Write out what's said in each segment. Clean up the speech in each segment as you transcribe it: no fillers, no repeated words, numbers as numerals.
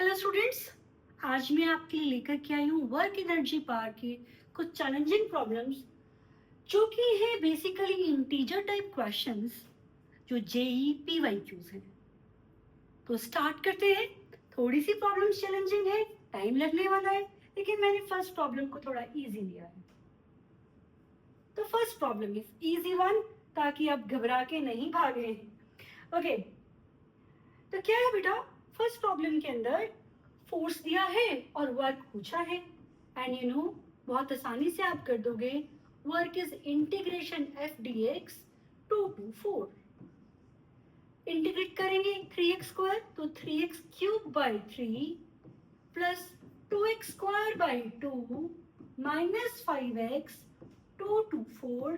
Hello students, आज मैं आपके लिए लेकर के आई हूँ वर्क एनर्जी पार के कुछ चैलेंजिंग प्रॉब्लम्स जो कि है बेसिकली इंटीजर टाइप क्वेश्चंस जो जेई पीवाईक्यूज हैं। तो स्टार्ट करते हैं। थोड़ी सी प्रॉब्लम्स चैलेंजिंग है, टाइम लगने वाला है, लेकिन मैंने फर्स्ट प्रॉब्लम को थोड़ा इजी लिया है। तो first problem is easy one, ताकि आप घबरा के नहीं भागे। ओके, तो क्या है बेटा, फर्स्ट प्रॉब्लम के अंदर फोर्स दिया है और वर्क पूछा है एंड यू नो बहुत आसानी से आप कर दोगे। Work is integration F D X 2 to 4। Integrate करेंगे 3x² तो 3x³ plus 2x² minus 5x 2 to 4।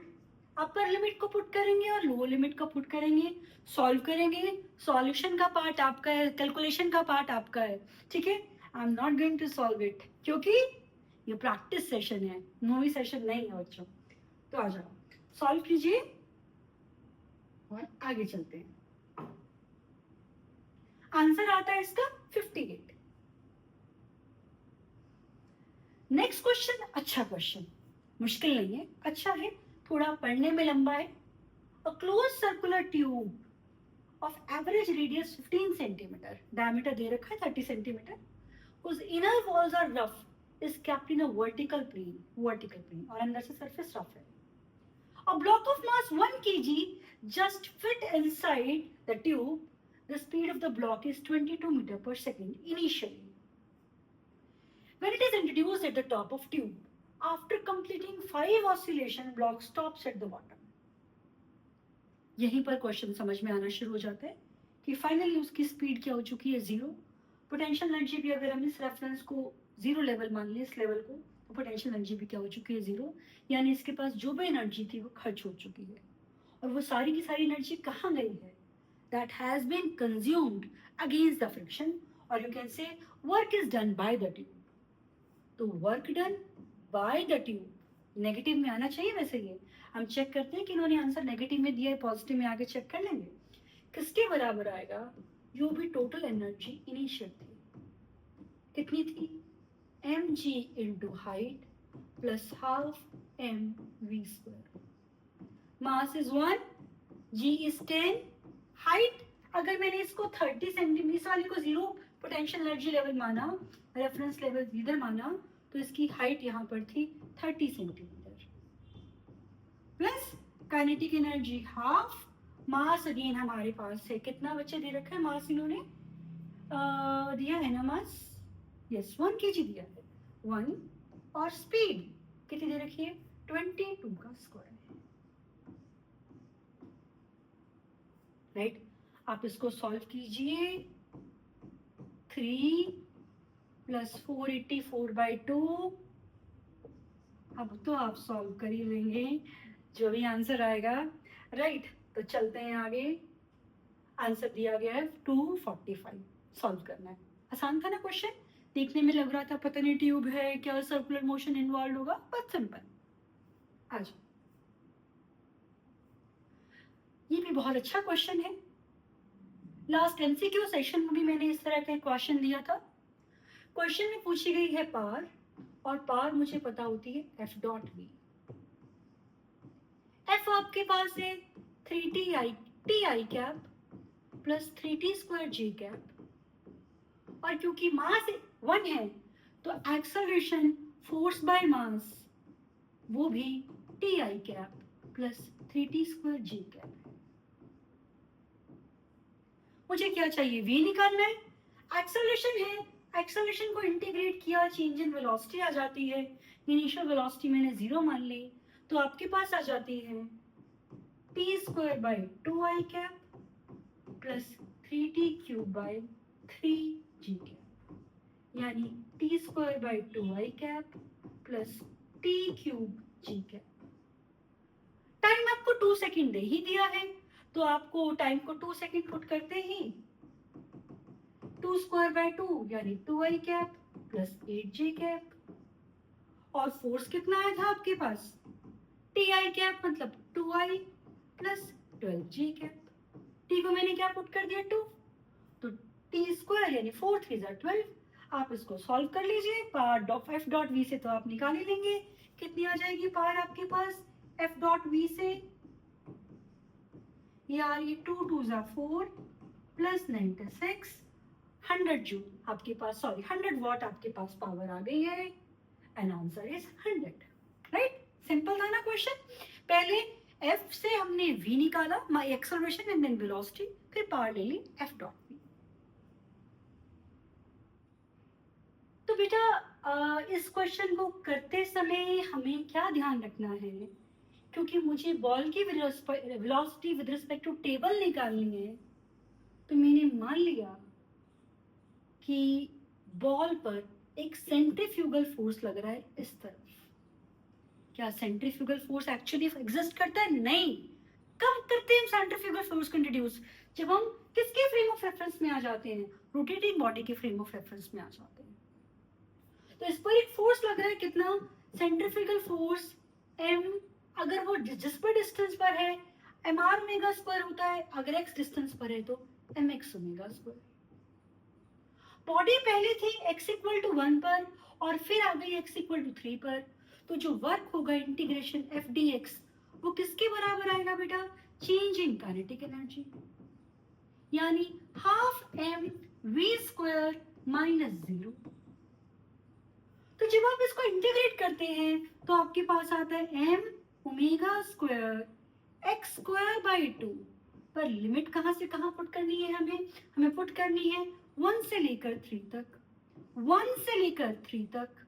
Upper limit को पुट करेंगे और लोअर लिमिट को पुट करेंगे, सॉल्व करेंगे। सॉल्यूशन का पार्ट आपका है, कैलकुलेशन का पार्ट आपका है, ठीक है। I am not going to solve it क्योंकि ये प्रैक्टिस सेशन है, मूवी सेशन नहीं है बच्चों। तो आ जाओ, सॉल्व कीजिए और आगे चलते हैं। आंसर आता है इसका 58। नेक्स्ट क्वेश्चन, अच्छा क्वेश्चन, मुश्किल नहीं है, अच्छा है, थोड़ा पढ़ने में लंबा है। A closed circular tube of average radius 15 centimeter, diameter दे रखा है 30 centimeter, whose inner walls are rough, is kept in a vertical plane और अंदर से surface rough है। A block of mass 1 kg just fit inside the tube. The speed of the block is 22 meter per second initially. When it is introduced at the top of tube, after completing 5 oscillation, block stops at the bottom. यहीं पर question समझ में आना शुरू हो जाता है कि फाइनली उसकी स्पीड क्या हो चुकी है, 0। पोटेंशियल एनर्जी भी अगर हम इस रेफरेंस को 0 लेवल मान लें, इस लेवल को, तो पोटेंशियल एनर्जी भी क्या हो चुकी है, 0। यानी इसके पास जो भी एनर्जी थी वो खर्च हो चुकी है। और वो सारी की सारी एनर्जी कहाँ गई है, that has been consumed against the friction, और you can say work is done by the tube. तो work done by the tube negative में आना चाहिए। वैसे ये हम चेक करते हैं कि इन्होंने आंसर नेगेटिव में दिया है, पॉजिटिव में आगे चेक कर लेंगे। किसके बराबर आएगा, जो भी टोटल एनर्जी इनिशियल थी, कितनी थी, mg into height plus half mv²। Mass is 1, g is 10, height अगर मैंने इसको 30 सेंटीमीटर, इस वाले को 0 पोटेंशियल एनर्जी लेवल माना, रेफरेंस लेवल इधर माना, तो इसकी हाइट यहाँ पर थी 30 centimetre plus kinetic energy half. Mass again हमारे पास है, कितना बच्चे दे रखा है मास, इन्होंने दिया है ना मास, यस 1 kg दिया है, 1। और स्पीड कितनी दे रखी है, 22 का स्क्वायर है, राइट। आप इसको सॉल्व कीजिए, 3 प्लस 484/2। अब तो आप सॉल्व कर ही लेंगे जो भी आंसर आएगा, राइट। तो चलते हैं आगे। आंसर दिया गया है 245, सॉल्व करना है। आसान था ना क्वेश्चन, देखने में लग रहा था पता नहीं ट्यूब है क्या, सर्कुलर मोशन इन्वॉल्व होगा, बहुत सिंपल। आज ये भी बहुत अच्छा क्वेश्चन है, लास्ट एमसीक्यू सेशन में भी मैंने इस तरह का क्वेश्चन दिया था। क्वेश्चन में पूछी गई है पार, और पार मुझे पता होती है F.V। F आपके पास है 3ti cap plus 3t² cap, और क्योंकि मास 1 है तो एक्सेलरेशन फोर्स बाय मास वो भी ti cap plus 3t² cap है। मुझे क्या चाहिए, v निकालना है। एक्सेलरेशन है, एक्सेलरेशन को इंटीग्रेट किया, चेंज इन वेलोसिटी आ जाती है। इनिशियल वेलोसिटी मैंने 0 मान ली, तो आपके पास आ जाती है t² 2i cap plus 3t³ 3g cap, यानी t² 2i cap plus t³ cap. Time आपको 2 सेकेंड दे ही दिया है, तो आपको टाइम को 2 सेकेंड पुट करते ही 2² 2 यानी 2i cap plus 8j cap, और फोर्स कितना आया था आपके पास, ti कैप मतलब 2i plus 12j cap. t को मैंने क्या पुट कर दिया, 2, तो t² यानी 4 3 12, आप इसको सॉल्व कर लीजिए, power of F dot V से तो आप निकाल ही लेंगे, कितनी आ जाएगी पावर आपके पास एफ डॉट वी से, यार ये 2 2 जा 4 प्लस 96 100 जूल आपके पास, सॉरी 100 वॉट आपके पास पावर आ गई है, and answer is 100, right. Simple था ना क्वेश्चन। पहले एफ से हमने v निकाला, माई एक्सेलरेशन एंड देन वेलोसिटी, फिर पावर ले ली एफ डॉट वी। तो बेटा इस क्वेश्चन को करते समय हमें क्या ध्यान रखना है, क्योंकि मुझे बॉल की velocity with respect to table निकालनी है, तो मैंने मान लिया कि बॉल पर एक सेंट्रीफ्यूगल फोर्स लग रहा है इस तरफ। क्या सेंट्रीफ्यूगल फोर्स एक्चुअली एग्जिस्ट करता है? नहीं। कब करते हैं हम सेंट्रीफ्यूगल फोर्स को इंट्रोड्यूस? जब हम किसके फ्रेम ऑफ रेफरेंस में आ जाते हैं? रोटेटिंग बॉडी के फ्रेम ऑफ रेफरेंस में आ जाते हैं। तो इस पर एक फोर्स लग रहा है, कितना? सेंट्रीफ्यूगल फोर्स m, अगर वो जिस पर डिस्टेंस पर है mr ओमेगा स्क्वायर होता है, अगर x डिस्टेंस पर है तो mx ओमेगा स्क्वायर। बॉडी पहले थी x इक्वल टू 1 पर और फिर आ गई x इक्वल टू 3 पर, तो जो वर्क होगा इंटीग्रेशन f dx वो किसके बराबर आएगा बेटा? चेंज इन काइनेटिक एनर्जी, यानी half m v square minus 0। तो जब आप इसको इंटीग्रेट करते हैं तो आपके पास आता है m omega square x square by 2, पर लिमिट कहां से कहां पुट करनी है? हमें पुट करनी है 1 से लेकर 3 तक, 1 से लेकर 3 तक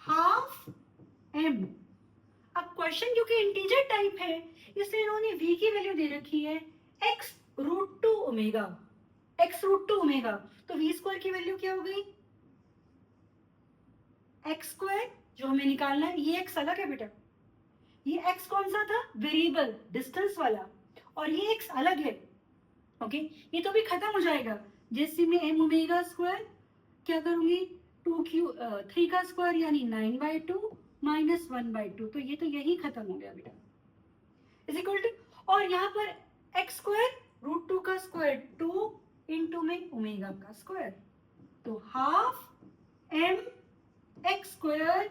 हाफ m। अब क्वेश्चन क्योंकि इंटीजर टाइप है इसलिए इन्होंने v की वैल्यू दे रखी है x root 2 omega, x root 2 omega, तो v स्क्वायर की वैल्यू क्या हो गई? x स्क्वायर जो हमें निकालना है, ये x अलग है बेटा, ये x कौन सा था? वेरिएबल डिस्टेंस वाला, और ये x अलग है, ओके। ये तो भी खत्म हो जाएगा जैसे मैं m ओमेगा स्क्वायर क्या करूंगी 3 का स्क्वायर यानी 9/2 माइनस 1/2, तो ये तो यही खत्म हो गया बेटा, इज इक्वल टू, और यहाँ पर x स्क्वायर रूट 2 का स्क्वायर 2 इंटू में ओमेगा का स्क्वायर, तो half m x square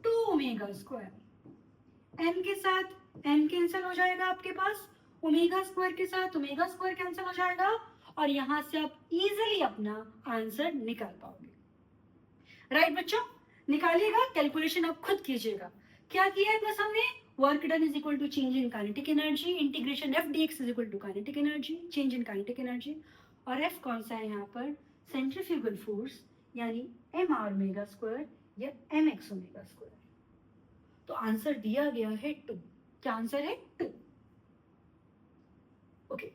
2 omega square, n के साथ n कैंसिल हो जाएगा आपके पास, ओमेगा स्क्वायर के साथ ओमेगा स्क्वायर कैंसिल हो जाएगा, और यहां से आप इजीली अपना आंसर निकाल पाओगे, राइट बच्चों? निकालिएगा, कैलकुलेशन आप खुद कीजिएगा। क्या किया है बस हमने? Work done is equal to change in kinetic energy, integration F dx is equal to kinetic energy, change in kinetic energy, और एफ कौन सा है यहाँ पर? सेंट्रीफ्यूगल फोर्स, यानी mr ओमेगा स्क्वायर या mx ओमेगा स्क्वायर। तो आंसर दिया गया है 2। क्या आंसर है? 2। ओके,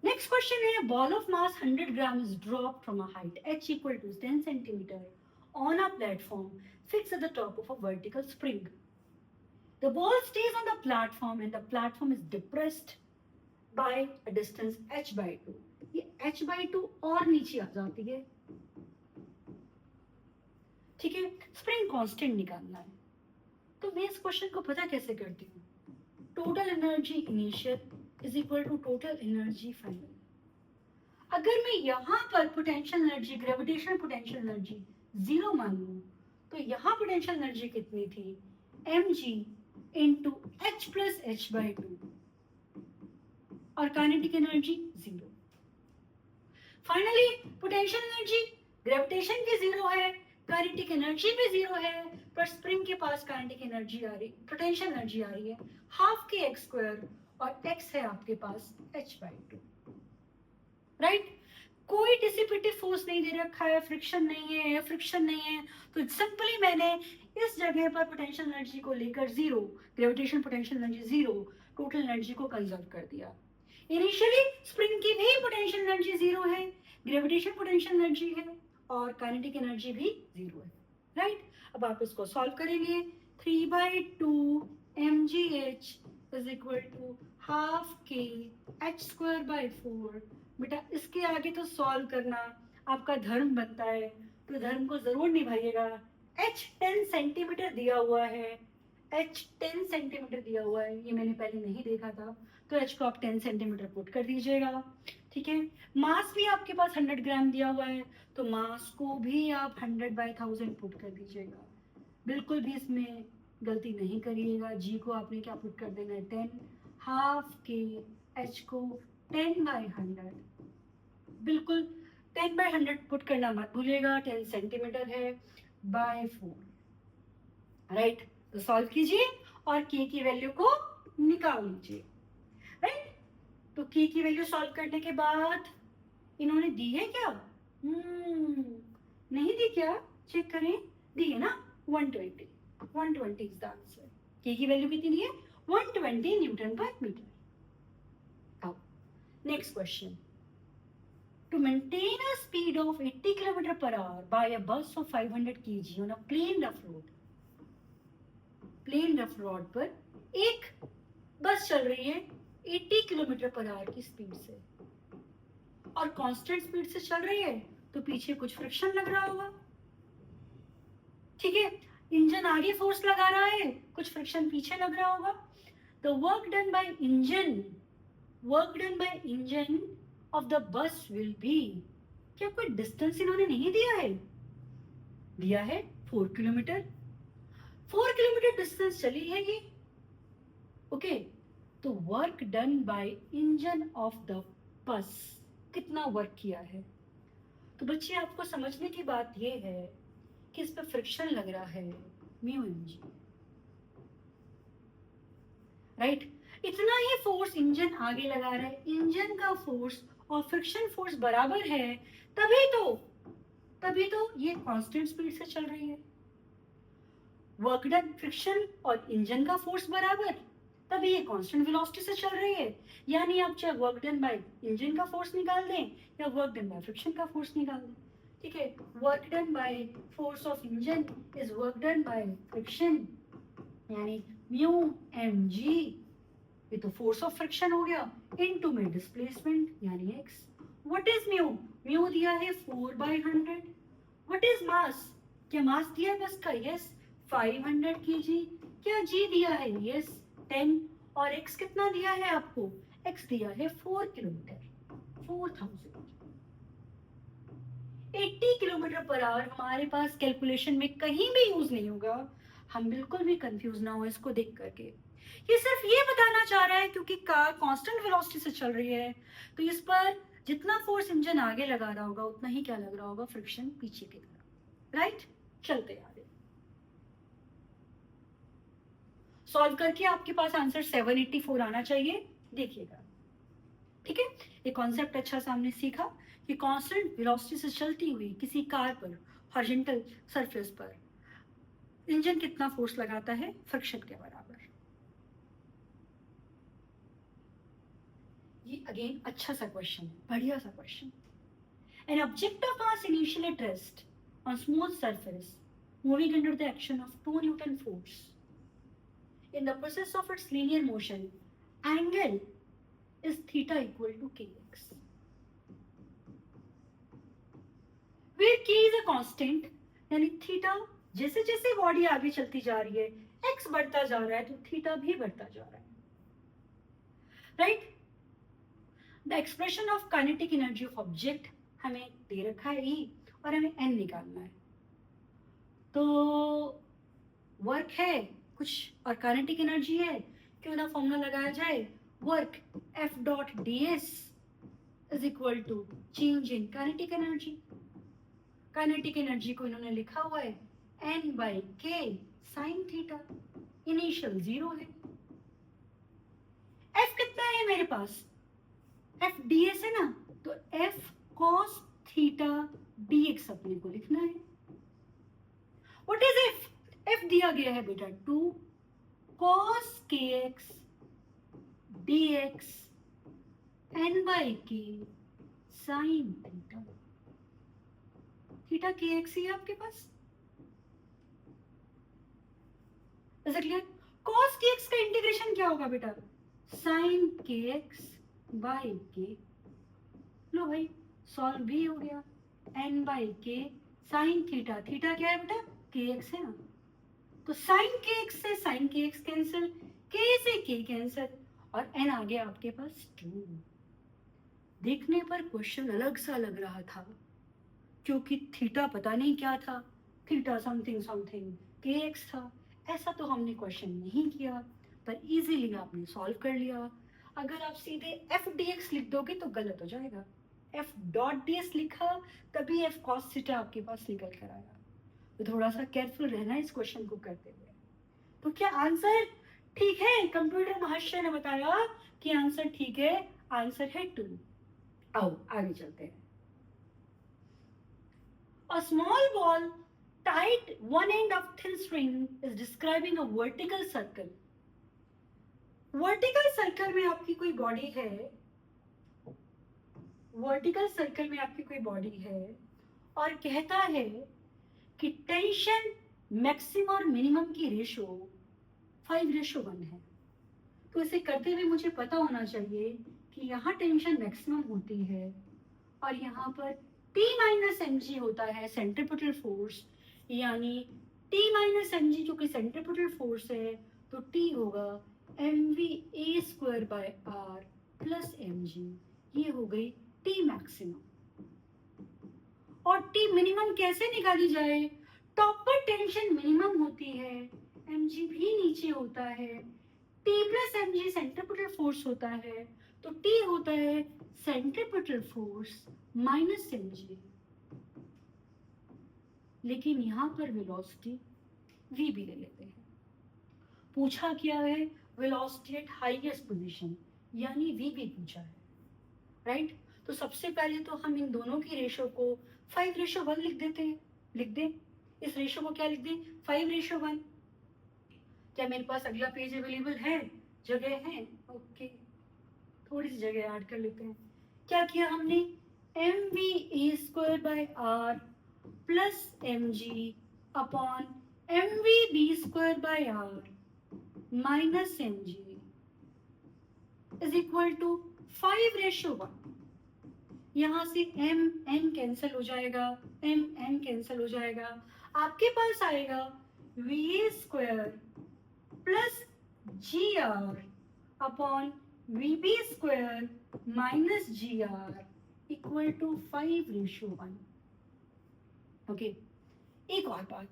नेक्स्ट क्वेश्चन है, ball of mass 100 gram is drop from a height h equal to 10 centimetre on a platform fixed at the top of a vertical spring. The ball stays on the platform and the platform is depressed by a distance h by 2. ये h by 2 और नीचे आ जाती है, ठीक है। Spring constant निकालना है, तो मैं इस क्वेश्चन को पता कैसे करती हूँ? Total energy initial is equal to total energy final. अगर मैं यहाँ पर potential energy, gravitational potential energy 0 मान लूँ, तो यहाँ पोटेंशियल एनर्जी कितनी थी? mg into h plus h by 2, और kinetic energy 0। Finally potential energy, gravitation भी 0 है, काइनेटिक एनर्जी भी 0 है, पर स्प्रिंग के पास काइनेटिक एनर्जी आ रही, पोटेंशियल एनर्जी आ रही है हाफ के x स्क्वायर, और x है आपके पास h बाई 2, राइट। कोई डिसिपेटिव फोर्स नहीं दे रखा है, फ्रिक्शन नहीं है, फ्रिक्शन नहीं है, तो सिंपली मैंने इस जगह पर पोटेंशियल एनर्जी को लेकर 0, gravitation potential energy 0, total energy को कंजर्व कर दिया। इनिशियली स्प्रिंग की भी पोटेंशियल एनर्जी 0 है, ग्रेविटेशन पोटेंशियल एनर्जी है, और काइनेटिक एनर्जी भी 0 है, राइट। अब आप इसको सॉल्व करेंगे, 3/2 mgh is equal to half K h square by 4। बेटा इसके आगे तो सॉल्व करना आपका धर्म बनता है, तो धर्म को जरूर निभाइएगा। h 10 सेंटीमीटर दिया हुआ है, h 10 सेंटीमीटर दिया हुआ है, ये मैंने पहले नहीं देखा था, तो h को आप 10 सेंटीमीटर पुट कर दीजिएगा, ठीक है। मास भी आपके पास 100 ग्राम दिया हुआ है, तो मास को भी आप 100/1000 पुट कर दीजिएगा। बिल्कुल भी इसमें गलती नहीं करिएगा। जी को आपने क्या पुट कर देना है 10, हाफ के एच को 10/100, बिल्कुल 10/100 पुट करना मत भूलिएगा। 10 सेंटीमीटर है बाय 4, राइट। तो सॉल्व कीजिए और के की वैल्यू को निकाल लीजिए, राइट। तो के की वैल्यू सॉल्व करने के बाद इन्होंने दी है क्या? नहीं दी क्या? चेक करें, दी है ना 120। 120 इज द आंसर। के की वैल्यू कितनी दी है? 120 न्यूटन पर मीटर। अब next question, to maintain a speed of 80 km per hour by a bus of 500 kg on a plain rough road, plain rough road पर एक बस चल रही है 80 किलोमीटर पर आवर की स्पीड से और कांस्टेंट स्पीड से चल रही है, तो पीछे कुछ फ्रिक्शन लग रहा होगा, ठीक है। इंजन आगे फोर्स लगा रहा है, कुछ फ्रिक्शन पीछे लग रहा होगा। तो work done by engine of the bus will be, क्या कोई डिस्टेंस इन्होंने नहीं दिया है? दिया है 4 किलोमीटर। 4 किलोमीटर डिस्टेंस चली है ये, ओके। तो work done by engine of the bus, कितना वर्क किया है? तो बच्चे आपको समझने की बात ये है कि इस पर फ्रिक्शन लग रहा है म्यू एम जी, राइट। इतना ही फोर्स इंजन आगे लगा रहा है, इंजन का फोर्स और फ्रिक्शन फोर्स बराबर है, तभी तो ये कांस्टेंट स्पीड से चल रही है। वर्क डन, फ्रिक्शन और इंजन का फोर्स बराबर, तभी ये कांस्टेंट वेलोसिटी से चल रही है। यानी आप चाहे वर्क डन बाय इंजन का फोर्स निकाल दें या वर्क डन बाय फ्रिक्शन का फोर्स निकाल दें, ठीक है। Work done by force of engine is work done by friction, यानी म्यू एम जी, ये तो फोर्स ऑफ फ्रिक्शन हो गया, इनटू में डिस्प्लेसमेंट यानी x. What is mu? Mu दिया है 4/100। What is mass? क्या मास दिया है बस का? Yes 500 kg। क्या जी दिया है? यस 10। और x कितना दिया है आपको? x दिया है 4 किलोमीटर, 4000। 80 किलोमीटर पर आवर हमारे पास कैलकुलेशन में कहीं भी यूज नहीं होगा, हम बिल्कुल भी कंफ्यूज ना हो इसको देख करके। ये सिर्फ ये बताना चाह रहा है क्योंकि कार कांस्टेंट वेलोसिटी से चल रही है, तो इस पर जितना फोर्स इंजन आगे लगा रहा होगा उतना ही क्या लग रहा होगा? फ्रिक्शन पीछे की तरफ, राइट। चलते आगे, सॉल्व करके आपके पास आंसर 784 आना चाहिए, देखिएगा, ठीक है। ये कॉन्सेप्ट अच्छा सा हमने सीखा कि कांस्टेंट वेलोसिटी से चलती हुई किसी कार पर हॉरिजॉन्टल सरफेस पर इंजन कितना फोर्स लगाता है? फ्रिक्शन के बराबर। ये अगेन अच्छा सा क्वेश्चन है, बढ़िया सा question. An object of mass initially at rest on smooth surface moving under the action of 2 Newton force. In the process of its linear motion, angle is theta equal to kx, where k is a constant, यानी theta जैसे जैसे body आगे चलती जा रही है, x बढ़ता जा रहा है तो थीटा भी बढ़ता जा रहा है, right. The expression of kinetic energy of object हमें दे रखा है E और हमें n निकालना है। तो वर्क है कुछ और काइनेटिक एनर्जी है, क्यों ना फॉर्मूला लगाया जाए, work F dot ds is equal to change in kinetic energy. Kinetic energy को इन्होंने लिखा हुआ है n/k sin थीटा, इनिशियल 0 है। F कितना है मेरे पास? F ds है ना, तो F cos थीटा dx अपने को लिखना है। What is F? F दिया गया है बेटा 2 cos kx dx n/k sin theta. Theta kx ही है आपके पास, ऐसा क्लियर? cos kx का इंटीग्रेशन क्या होगा बेटा? sin kx by k। लो भाई सॉल्व भी हो गया, n/k sin थीटा, थीटा क्या है बेटा? kx है ना, तो sin kx से sin kx कैंसिल, k से k कैंसिल और n आ गया आपके पास 2। देखने पर क्वेश्चन अलग सा लग रहा था, क्योंकि थीटा पता नहीं क्या था, थीटा समथिंग समथिंग के एक्स था। ऐसा तो हमने क्वेश्चन नहीं किया, पर इजीली आपने सॉल्व कर लिया। अगर आप सीधे एफ डी एक्स लिख दोगे तो गलत हो जाएगा। एफ डॉट डी एक्स लिखा तभी एफ कॉस थीटा आपके पास निकल कर आया। तो थोड़ा सा केयरफुल रहना इस क्वेश्चन को करते हुए। तो क्या आंसर ठीक है? कंप्यूटर महाशय ने बताया कि आंसर ठीक है, आंसर है 2। आओ आगे चलते हैं। A small ball tied one end of thin string is describing a vertical circle. Vertical circle में आपकी कोई बॉडी है, वर्टिकल सर्कल में आपकी कोई बॉडी है और कहता है कि टेंशन मैक्सिमम और मिनिमम की रेशो 5:1 है। तो इसे करते हुए मुझे पता होना चाहिए कि यहाँ टेंशन मैक्सिमम होती है और यहाँ पर T माइनस एम जी होता है सेंट्रीपिटल फोर्स, यानी T माइनस एम जी जो कि सेंट्रीपिटल फोर्स है, तो T होगा mv² by r plus mg। ये हो गई T मैक्सिमम। और T मिनिमम कैसे निकाली जाए? टॉप पर टेंशन मिनिमम होती है, mg भी नीचे होता है, T plus mg centripetal force होता है, तो T होता है सेंट्रीपिटल फोर्स माइनस mg। लेकिन यहां पर वेलोसिटी v भी ले लेते हैं। पूछा क्या है? वेलोसिटी एट हाईएस्ट पोजीशन, यानी v भी पूछा है, राइट? तो सबसे पहले तो हम इन दोनों की रेशो को 5:1 लिख देते हैं। लिख दें इस रेशो को, क्या लिख दें? 5:1। क्या मेरे पास अगला पेज अवेलेबल है? जगह है? ओके, थोड़ी सी जगह ऐड कर लेते हैं। क्या किया हमने? mv² by r plus mg upon mvb² by r minus mg is equal to 5:1। यहाँ से m n कैंसिल हो जाएगा, m n कैंसिल हो जाएगा, आपके पास आएगा va² plus gr upon vb² minus gr equal to 5:1। Okay, एक और बात,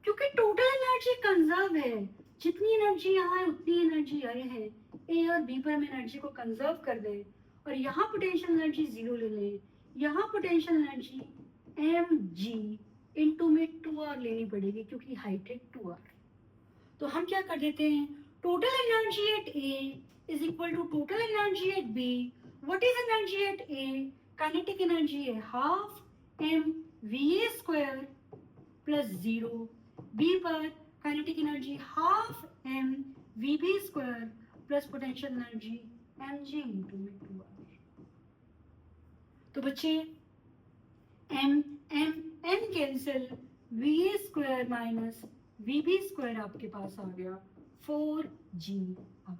क्योंकि टोटल एनर्जी कंजर्व है, जितनी एनर्जी यहाँ है उतनी एनर्जी ये है, ए और बी पर हम एनर्जी को कंजर्व कर दें और यहाँ पोटेंशियल एनर्जी 0 ले लें, यहाँ पोटेंशियल एनर्जी mg इनटू में 2r लेनी पड़ेगी क्योंकि हाइट है 2r। तो हम क्या कर देते हैं? Total energy at A is equal to total energy at B. What is energy at A? Kinetic energy है हाफ mva² प्लस 0, बी पर kinetic energy half mvb² plus potential energy mg into में 2r। तो बच्चे m m n cancel, va² minus vb² आपके पास आ गया 4gr।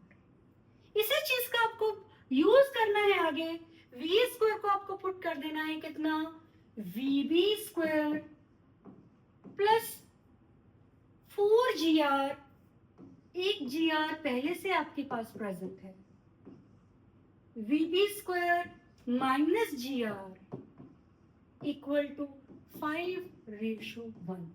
इसी चीज का आपको यूज करना है आगे। v² को आपको पुट कर देना है कितना? vb² प्लस 4gr, एक gr पहले से आपके पास प्रेजेंट है, vb² minus gr equal to 5:1।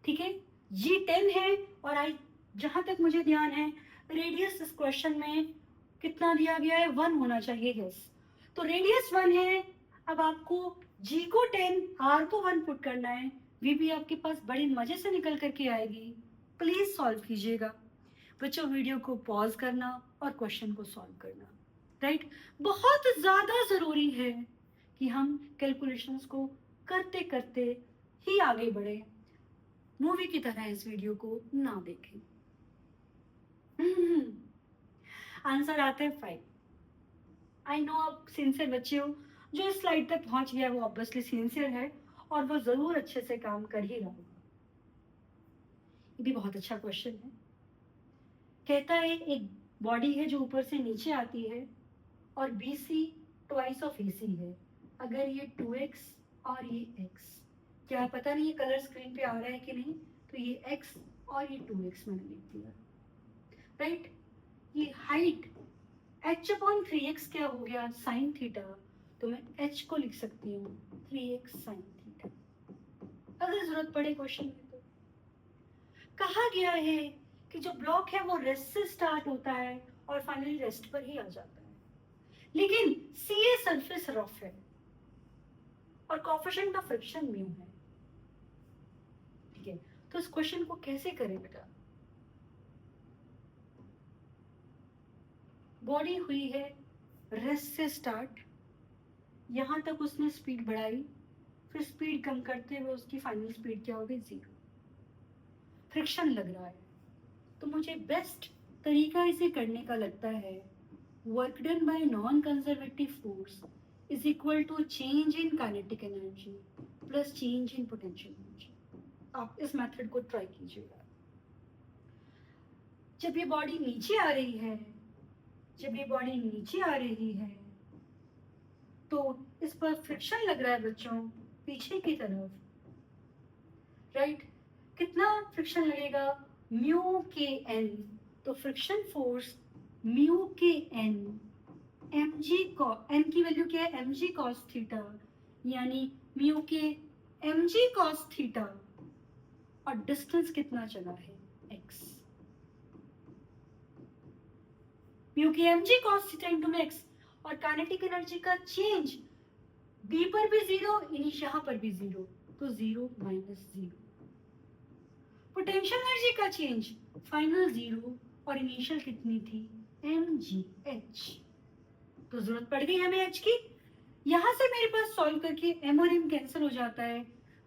ठीक है, जी 10 है और आई जहां तक मुझे ध्यान है रेडियस इस क्वेश्चन में कितना दिया गया है? 1 होना चाहिए। यस, तो रेडियस 1 है। अब आपको जी को 10, आर को 1 पुट करना है, वी भी आपके पास बड़े मजे से निकल करके आएगी। प्लीज सॉल्व कीजिएगा बच्चों, वीडियो को पॉज करना और क्वेश्चन को सॉल्व करना, राइट? बहुत ज्यादा जरूरी है कि हम कैलकुलेशंस को करते करते ही आगे बढ़े, मूवी की तरह इस वीडियो को ना देखें। आंसर आता है 5। आई नो आप सिंसियर बच्चे हो, जो इस स्लाइड तक पहुंच गया वो ऑब्वियसली सिंसियर है और वो जरूर अच्छे से काम कर ही रहा होगा। ये भी बहुत अच्छा क्वेश्चन है। कहता है एक बॉडी है जो ऊपर से नीचे आती है और BC ट्वाइस ऑफ AC है। अगर ये 2x और ये x, क्या पता नहीं ये कलर स्क्रीन पे आ रहा है कि नहीं, तो ये x और ये 2x मैंने लिख दिया, राइट? ये हाइट एच अपॉन 3x क्या हो गया, साइन थीटा, तो मैं एच को लिख सकती हूँ 3x साइन थीटा, अगर जरूरत पड़े क्वेश्चन में। तो कहा गया है कि जो ब्लॉक है वो रेस्ट से स्टार्ट होता है और फाइनली रेस्ट पर ही आ जाता है, लेकिन सी ए सरफेस रफ है और कोफिशिएंट ऑफ फ्रिक्शन म्यू है। ठीक है, तो इस क्वेश्चन को कैसे करें बेटा? बॉडी हुई है रेस्ट से स्टार्ट, यहां तक उसने स्पीड बढ़ाई, फिर स्पीड कम करते हुए उसकी फाइनल स्पीड क्या हो गई, 0। फ्रिक्शन लग रहा है, तो मुझे बेस्ट तरीका इसे करने का लगता है, work done by non conservative force is equal to change in kinetic energy plus change in potential energy. आप इस मेथड को ट्राई कीजिएगा। जब ये बॉडी नीचे आ रही है, जब ये बॉडी नीचे आ रही है तो इस पर फ्रिक्शन लग रहा है बच्चों पीछे की तरफ, राइट? कितना फ्रिक्शन लगेगा, म्यू के एन, तो friction force mu k N, m g को एन की वैल्यू क्या है, एम जी कॉस थीटा, यानी mu k m g cos theta, और डिस्टेंस कितना चला है, x, mu k m g cos theta into x, और काइनेटिक एनर्जी का चेंज बी पर भी 0, यहाँ पर भी 0, तो 0 माइनस 0। पोटेंशियल एनर्जी का चेंज फाइनल 0 और इनिशियल कितनी थी, एम जी एच, तो जरूरत पड़ गई हमें एच की। यहां से मेरे पास सॉल्व करके एम और एम कैंसिल हो जाता है,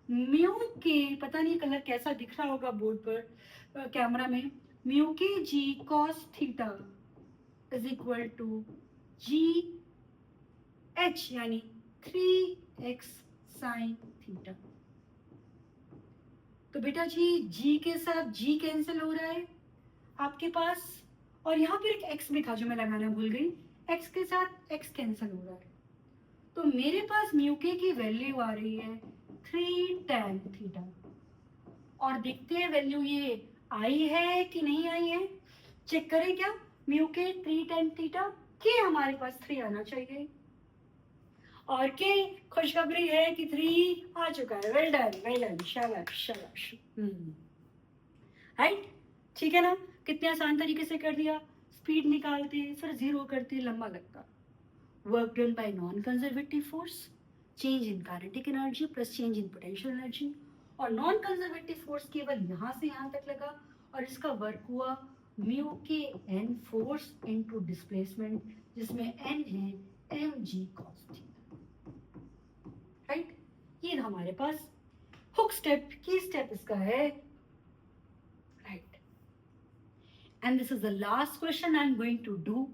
म्यू के, पता नहीं कलर कैसा दिख रहा होगा बोर्ड पर कैमरा में, म्यू के g cos theta is equal to g h, यानी 3x साइन थीटा। तो बेटा जी g के साथ g कैंसिल हो रहा है आपके पास, और यहाँ पर एक x भी था जो मैं लगाना भूल गई, x के साथ x कैंसिल हो रहा है, तो मेरे पास म्यू के की वैल्यू आ रही है 3 tan थीटा। और देखते हैं वैल्यू ये आई है कि नहीं आई है, चेक करें क्या, म्यू के 3 tan थीटा के हमारे पास 3 आना चाहिए, और के खुशखबरी है कि 3 आ चुका है, वेल डन, शाबाश शाबाश, राइट? ठीक है ना, कितने आसान तरीके से कर दिया, स्पीड निकालते फिर 0 करते लंबा लगता, work done by non conservative force, change in kinetic energy plus change in potential energy, और नॉन कंजर्वेटिव फोर्स केवल यहाँ से यहाँ तक लगा, और इसका वर्क हुआ mu k N force into displacement, जिसमें एन है m g cos theta, right? ये हमारे पास हुक स्टेप, की स्टेप इसका है, right? And this is the last question I am going to do,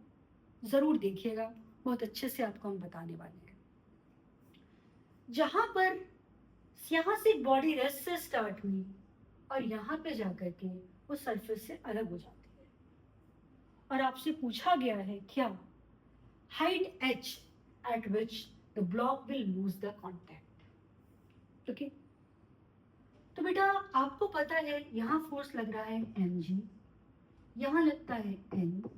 जरूर देखिएगा, बहुत अच्छे से आपको हम बताने वाले हैं। जहां पर यहां से बॉडी रेस्ट से स्टार्ट हुई और यहां पे जाकर के वो सरफेस से अलग हो जाती है, और आपसे पूछा गया है क्या, height h at which the block will lose the contact, okay? तो बेटा आपको पता है यहाँ फोर्स लग रहा है mg, यहाँ लगता है n,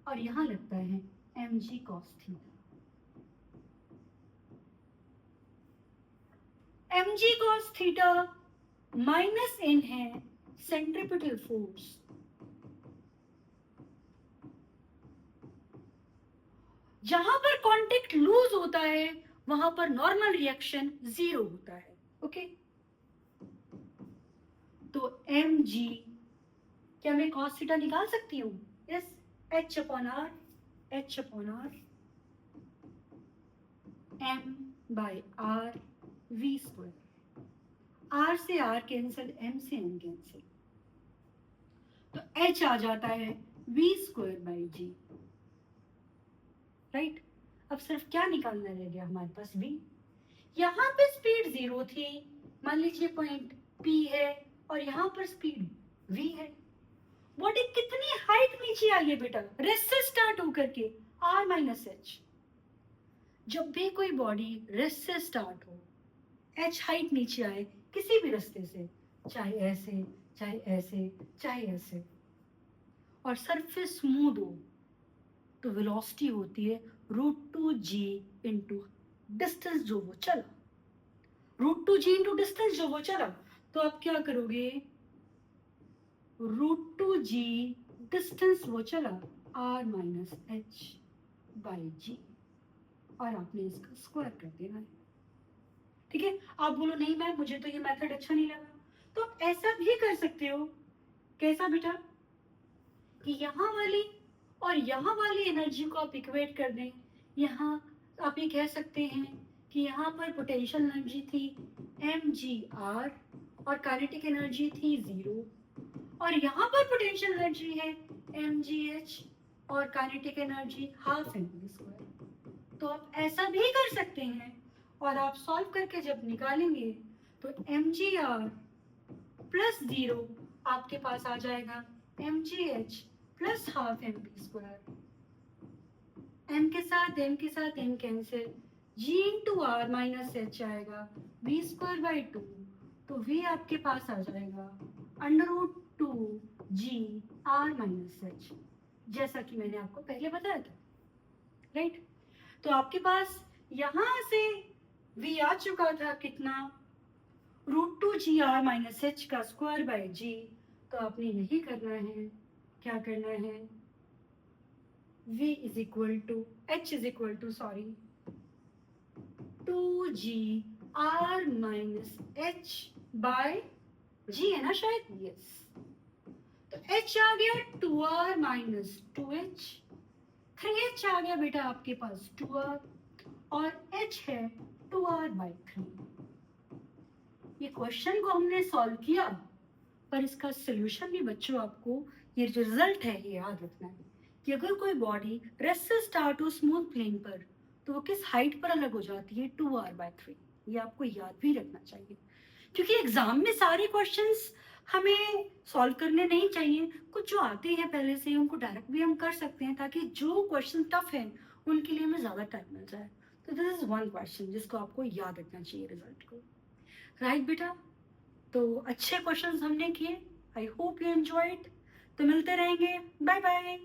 और यहाँ लगता है mg cos theta. mg cos theta minus n है सेंट्रीपिटल फोर्स, जहां पर कांटेक्ट लूज होता है वहां पर नॉर्मल रिएक्शन 0 होता है, ओके? तो mg, क्या मैं cos थीटा निकाल सकती हूँ, yes, h upon r, h upon r, m by r v square, r से r कैंसिल, m से n कैंसिल, तो h आ जाता है v square by g, right? अब सिर्फ क्या निकालना रह गया हमारे पास, v। यहाँ पे स्पीड 0 थी, मान लीजिए पॉइंट p है, और यहाँ पर स्पीड v है, बॉडी कितनी हाइट नीचे आई है बेटा, रेस्ट से स्टार्ट होकर के, r माइनस h। जब भी कोई बॉडी रेस्ट से स्टार्ट हो, h हाइट नीचे आए किसी भी रास्ते से, चाहे ऐसे चाहे ऐसे चाहे ऐसे, और सरफेस स्मूथ हो, तो वेलोसिटी होती है √2g इंटू डिस्टेंस जो वो चला, √2g इंटू डिस्टेंस जो वो चला। तो आप क्या करोगे, √2g डिस्टेंस वो चला r माइनस एच बाई जी, और आपने इसका स्क्वायर कर देना है। ठीक है, आप बोलो नहीं मैम मुझे तो ये मेथड अच्छा नहीं लगा, तो आप ऐसा भी कर सकते हो। कैसा बेटा, कि यहाँ वाली और यहाँ वाली एनर्जी को आप इक्वेट कर दें। यहाँ आप ये कह सकते हैं कि यहाँ पर पोटेंशियल एनर्जी थी mgr और काइनेटिक एनर्जी थी 0, और यहाँ पर पोटेंशियल एनर्जी है mgh और काइनेटिक एनर्जी हाफ mv²। तो आप ऐसा भी कर सकते हैं, और आप सॉल्व करके जब निकालेंगे तो mgr प्लस 0 आपके पास आ जाएगा mgh plus half mv²। m के साथ m cancel, g into r minus h आएगा v²/2, तो v आपके पास आ जाएगा √2g r माइनस एच, जैसा कि मैंने आपको पहले बताया था, राइट। तो आपके पास यहां से v आ चुका था कितना, √2g r माइनस एच का स्क्वायर बाई जी। तो आपने यही करना है, क्या करना है, v is equal to h is equal to 2g r minus h by g है ना शायद, यस। तो h आ गया 2r माइनस 2h, 3h आ गया बेटा आपके पास 2r, और h है 2r बाई 3। ये क्वेश्चन को हमने सॉल्व किया, पर इसका सोल्यूशन भी बच्चों आपको, ये जो रिजल्ट है ये याद रखना है कि अगर कोई बॉडी रेस्ट से स्टार्ट हो स्मूथ प्लेन पर, तो वो किस हाइट पर अलग हो जाती है, 2r/3। ये आपको याद भी रखना चाहिए, क्योंकि एग्जाम में सारे क्वेश्चंस हमें सॉल्व करने नहीं चाहिए। कुछ जो आते हैं पहले से उनको डायरेक्ट भी हम कर सकते हैं, ताकि जो क्वेश्चन टफ है उनके लिए हमें ज़्यादा टाइम मिल जाए। तो दिस इज वन क्वेश्चन जिसको आपको याद रखना चाहिए रिजल्ट को, राइट बेटा। तो अच्छे क्वेश्चंस हमने किए, आई होप यू एंजॉयड। तो मिलते रहेंगे, बाय बाय।